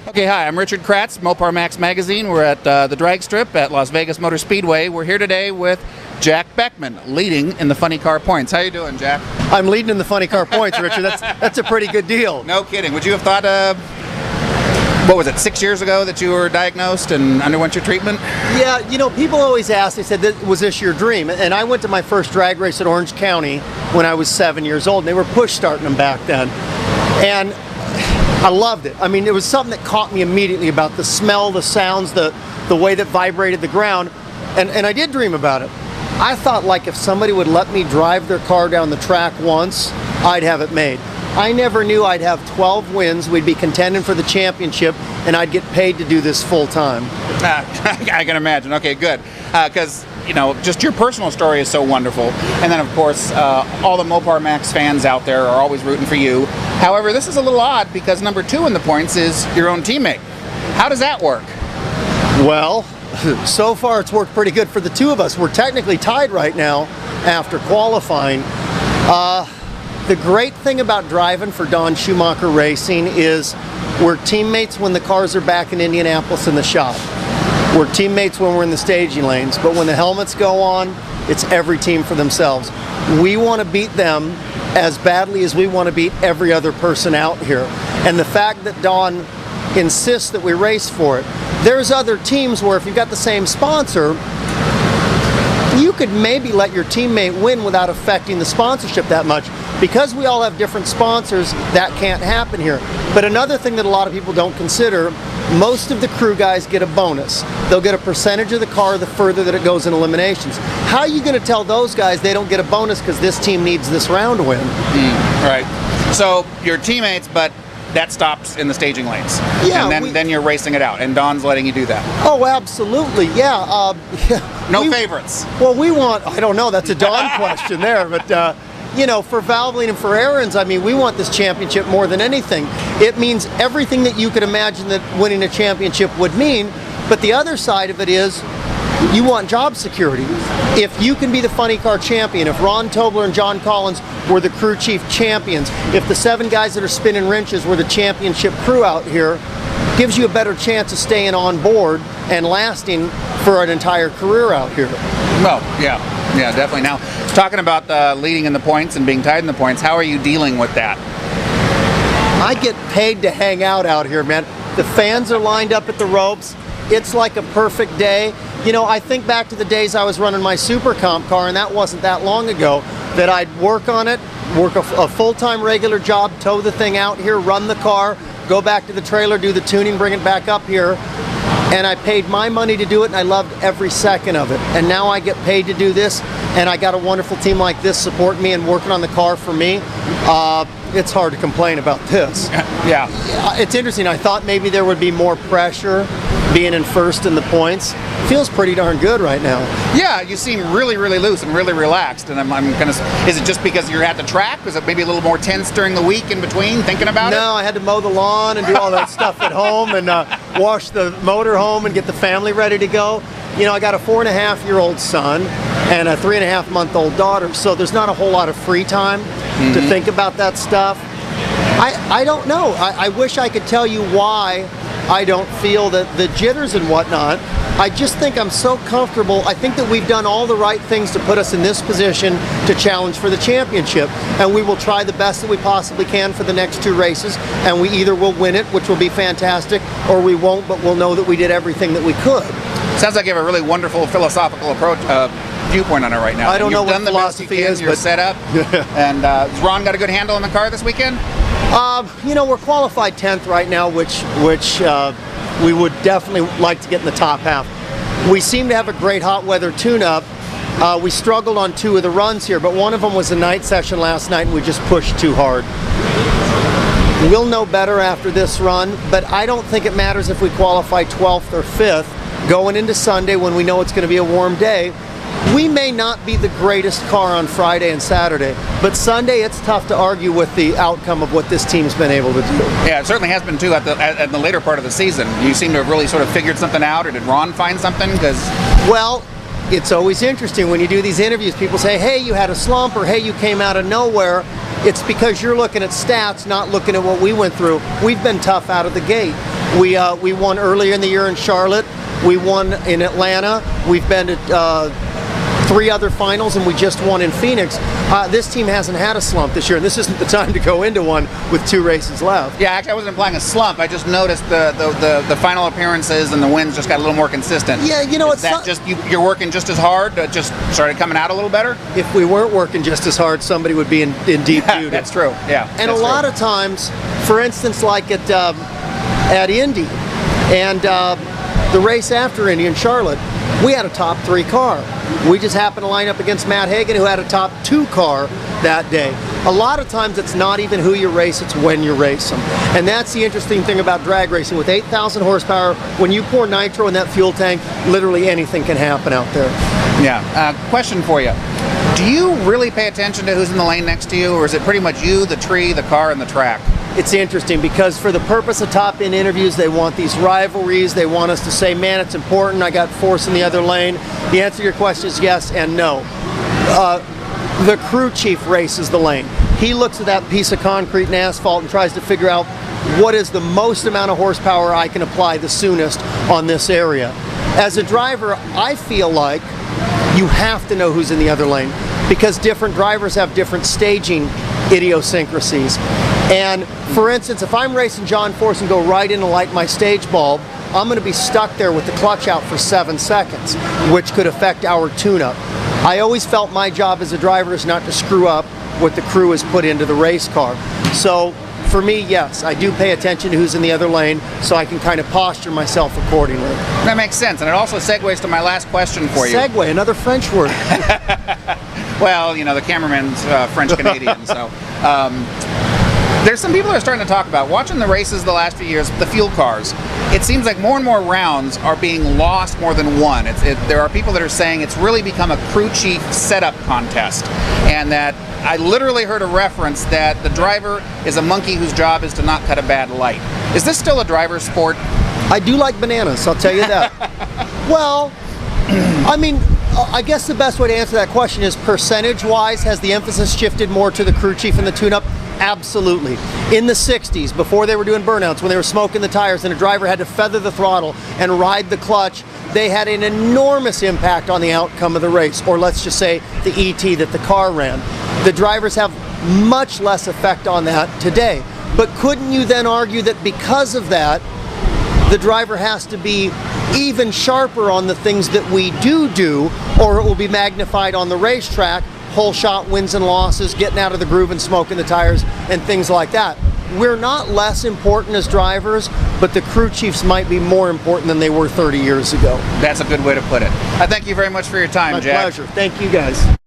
Okay, hi, I'm Richard Kratz, MoparMax Magazine. We're at the drag strip at Las Vegas Motor Speedway. We're here today with Jack Beckman, leading in the funny car points. How you doing, Jack? I'm leading in the funny car points, Richard. That's a pretty good deal. No kidding. Would you have thought, what was it, 6 years ago that you were diagnosed and underwent your treatment? Yeah, you know, people always ask, they said, was this your dream? And I went to my first drag race at Orange County when I was 7 years old, and they were push starting them back then. And I loved it. I mean, it was something that caught me immediately about the smell, the sounds, the way that vibrated the ground. And I did dream about it. I thought, like, if somebody would let me drive their car down the track once, I'd have it made. I never knew I'd have 12 wins, we'd be contending for the championship, and I'd get paid to do this full time. I can imagine. Okay, good. Because, you know, just your personal story is so wonderful. And then, of course, all the MoparMax fans out there are always rooting for you. However, this is a little odd because number 2 in the points is your own teammate. How does that work? Well, so far it's worked pretty good for the two of us. We're technically tied right now after qualifying. The great thing about driving for Don Schumacher Racing is we're teammates when the cars are back in Indianapolis in the shop. We're teammates when we're in the staging lanes, but when the helmets go on, it's every team for themselves. We want to beat them as badly as we want to beat every other person out here. And the fact that Don insists that we race for it, there's other teams where if you've got the same sponsor, you could maybe let your teammate win without affecting the sponsorship that much. Because we all have different sponsors, that can't happen here. But another thing that a lot of people don't consider, most of the crew guys get a bonus. They'll get a percentage of the car the further that it goes in eliminations. How are you going to tell those guys they don't get a bonus because this team needs this round win? Right. So you're teammates, but that stops in the staging lanes. Yeah, and then you're racing it out, and Don's letting you do that. Oh, absolutely, yeah. No favorites. Well, we want, I don't know, that's a Don question there, but you know, for Valvoline and for Aaron's, I mean, we want this championship more than anything. It means everything that you could imagine that winning a championship would mean, but the other side of it is you want job security. If you can be the funny car champion, if Ron Tobler and John Collins were the crew chief champions, if the 7 guys that are spinning wrenches were the championship crew out here, gives you a better chance of staying on board and lasting for an entire career out here. Well, yeah, definitely. Now, talking about leading in the points and being tied in the points, how are you dealing with that? I get paid to hang out here, man. The fans are lined up at the ropes. It's like a perfect day. You know, I think back to the days I was running my Super Comp car, and that wasn't that long ago, that I'd work on it, work a full-time regular job, tow the thing out here, run the car, go back to the trailer, do the tuning, bring it back up here. And I paid my money to do it, and I loved every second of it. And now I get paid to do this, and I got a wonderful team like this supporting me and working on the car for me. It's hard to complain about this. Yeah. It's interesting. I thought maybe there would be more pressure being in first in the points. Feels pretty darn good right now. Yeah, you seem really, really loose and really relaxed. And I'm kind of, is it just because you're at the track? Was it maybe a little more tense during the week in between thinking about it? No, I had to mow the lawn and do all that stuff at home and wash the motor home and get the family ready to go. You know, I got a 4.5-year-old son and a 3.5-month-old daughter, so there's not a whole lot of free time to think about that stuff. I don't know. I wish I could tell you why I don't feel the jitters and whatnot. I just think I'm so comfortable. I think that we've done all the right things to put us in this position to challenge for the championship. And we will try the best that we possibly can for the next 2 races. And we either will win it, which will be fantastic, or we won't, but we'll know that we did everything that we could. Sounds like you have a really wonderful philosophical approach, viewpoint on it right now. I don't know what You've done the best you can, you're set up. And has Ron got a good handle on the car this weekend? You know, we're qualified 10th right now, which we would definitely like to get in the top half. We seem to have a great hot weather tune-up. We struggled on 2 of the runs here, but one of them was a night session last night and we just pushed too hard. We'll know better after this run, but I don't think it matters if we qualify 12th or 5th going into Sunday when we know it's going to be a warm day. We may not be the greatest car on Friday and Saturday, but Sunday it's tough to argue with the outcome of what this team's been able to do. Yeah, it certainly has been too at the later part of the season. You seem to have really sort of figured something out, or did Ron find something? Well, it's always interesting when you do these interviews. People say, hey, you had a slump, or hey, you came out of nowhere. It's because you're looking at stats, not looking at what we went through. We've been tough out of the gate. We won earlier in the year in Charlotte. We won in Atlanta. We've been to 3 other finals, and we just won in Phoenix. This team hasn't had a slump this year, and this isn't the time to go into one with 2 races left. Yeah, actually, I wasn't implying a slump. I just noticed the final appearances and the wins just got a little more consistent. Yeah, you know, it's that just you're working just as hard, just started coming out a little better. If we weren't working just as hard, somebody would be in deep doo. That's true. Yeah, and a lot of times, for instance, like at Indy and the race after Indy in Charlotte, we had a top 3 car. We just happened to line up against Matt Hagan, who had a top 2 car that day. A lot of times it's not even who you race, it's when you race them. And that's the interesting thing about drag racing. With 8,000 horsepower, when you pour nitro in that fuel tank, literally anything can happen out there. Yeah. Question for you. Do you really pay attention to who's in the lane next to you, or is it pretty much you, the tree, the car, and the track? It's interesting because for the purpose of top end interviews, they want these rivalries. They want us to say, man, it's important. I got force in the other lane. The answer to your question is yes and no. The crew chief races the lane. He looks at that piece of concrete and asphalt and tries to figure out what is the most amount of horsepower I can apply the soonest on this area. As a driver, I feel like you have to know who's in the other lane because different drivers have different staging idiosyncrasies. And for instance, if I'm racing John Force and go right in to light my stage bulb, I'm going to be stuck there with the clutch out for 7 seconds, which could affect our tune-up. I always felt my job as a driver is not to screw up what the crew has put into the race car. So for me, yes, I do pay attention to who's in the other lane so I can kind of posture myself accordingly. That makes sense, and it also segues to my last question for you. Segue, another French word. Well, you know, the cameraman's French-Canadian, so... there's some people that are starting to talk about, watching the races the last few years, the fuel cars. It seems like more and more rounds are being lost more than one. There are people that are saying it's really become a crew chief setup contest, and that I literally heard a reference that the driver is a monkey whose job is to not cut a bad light. Is this still a driver's sport? I do like bananas, I'll tell you that. Well, I mean, I guess the best way to answer that question is percentage-wise, has the emphasis shifted more to the crew chief and the tune-up? Absolutely. In the 60s, before they were doing burnouts, when they were smoking the tires and a driver had to feather the throttle and ride the clutch, they had an enormous impact on the outcome of the race, or let's just say the ET that the car ran. The drivers have much less effect on that today. But couldn't you then argue that because of that, the driver has to be even sharper on the things that we do, or it will be magnified on the racetrack, whole shot wins and losses, getting out of the groove and smoking the tires, and things like that. We're not less important as drivers, but the crew chiefs might be more important than they were 30 years ago. That's a good way to put it. I thank you very much for your time, Jack. My pleasure. Thank you, guys.